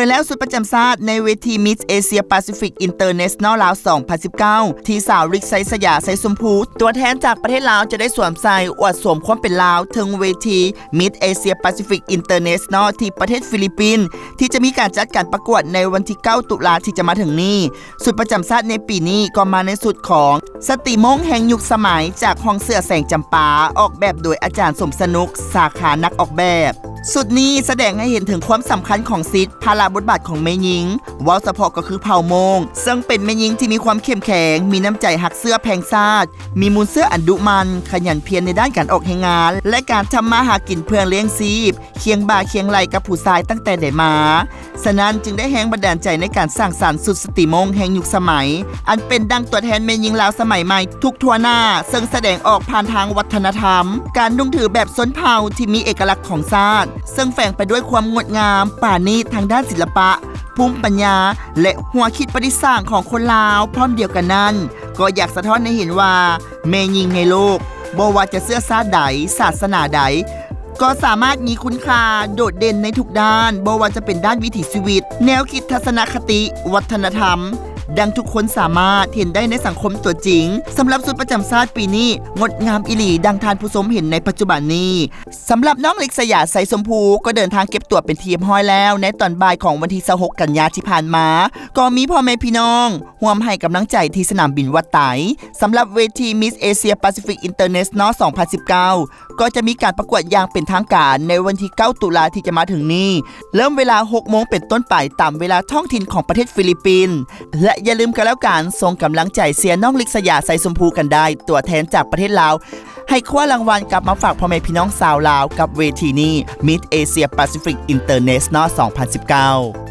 แล้วสุดประจำชาติในเวที Miss Asia Pacific International ลาว 2019 ที่สาวริกไซสยาไซสมพูตัวแทนจากประเทศลาวจะได้สวมใส่อวดสวมความเป็นลาวถึงเวที Miss Asia Pacific International ที่ประเทศฟิลิปปินส์ที่จะมีการจัดการประกวดในวันที่ 9 ตุลาที่จะมาถึงนี้สุดประจำชาติในปีนี้ก็มาในสุดของสติมงแห่งยุคสมัยจากห้องเสื้อแสงจำปาออกแบบโดยอาจารย์สมสนุกสาขานักออกแบบสุดนี้แสดงให้เห็นถึงความสำคัญของซิดภาระบทบาทของแม่หญิงว้าวเฉพาะก็คือเผ่ามงซึ่งเป็นแม่หญิงที่มีความเข้มแข็งมีน้ำใจหักเสื้อแพงซาดมีมูลเสื้ออันดุมันขยันเพียรในด้านการออกแรงงานและการทำมาหากินเพื่อเลี้ยงชีพเคียงบ่าเคียงไหลกับผู้ชายตั้งแต่ได้มาฉะนั้นจึงได้แรงบันดาลใจในการสร้างสรรค์สุดสติมงแห่งยุคสมัยอันเป็นดังตัวแทนแม่หญิงลาวสมัยใหม่ทุกทั่วหน้าซึ่งแสดงออกผ่านทางวัฒนธรรมการนุ่งถือแบบส้นเผาที่มีเอกลักษณ์ของชาติซึ่งแฝงไปด้วยความงดงามปราณีตทางด้านศิลปะภูมิปัญญาและหัวคิดประดิษฐ์สร้างของคนลาวพร้อมเดียวกันนั้นก็อยากสะท้อนให้เห็นว่าแม่หญิงในโลกบ่ว่าจะเสื้อชาติใดศาสนาใดก็สามารถมีคุณค่าโดดเด่นในทุกด้านบ่ว่าจะเป็นด้านวิถีชีวิตแนวคิดทัศนคติวัฒนธรรมดังทุกคนสามารถเห็นได้ในสังคมตัวจริงสำหรับสุดประจำชาติปีนี้งดงามอิหลีดังทานผู้ชมเห็นในปัจจุบันนี้สำหรับน้องเล็กสยาไซสมพูก็เดินทางเก็บตัวเป็นทีมห้อยแล้วในตอนบ่ายของวันที่ 26 กันยายนที่ผ่านมาก็มีพ่อแม่พี่น้องร่วมให้กำลังใจที่สนามบินวัดไตสำหรับเวที Miss Asia Pacific International 2019 ก็จะมีการประกวดอย่างเป็นทางการในวันที่ 9 ตุลาที่จะมาถึงนี้เริ่มเวลา 6 โมงเป็นต้นไปตามเวลาท้องถิ่นของประเทศฟิลิปปินส์และอย่าลืมกันแล้วกันส่งกำลังใจเสียน้องลิกสยาไซสมพูกันได้ตัวแทนจากประเทศลาวให้คว้ารางวัลกลับมาฝากพ่อแม่พี่น้องชาวลาวกับเวทีนี้ Miss Asia Pacific International 2019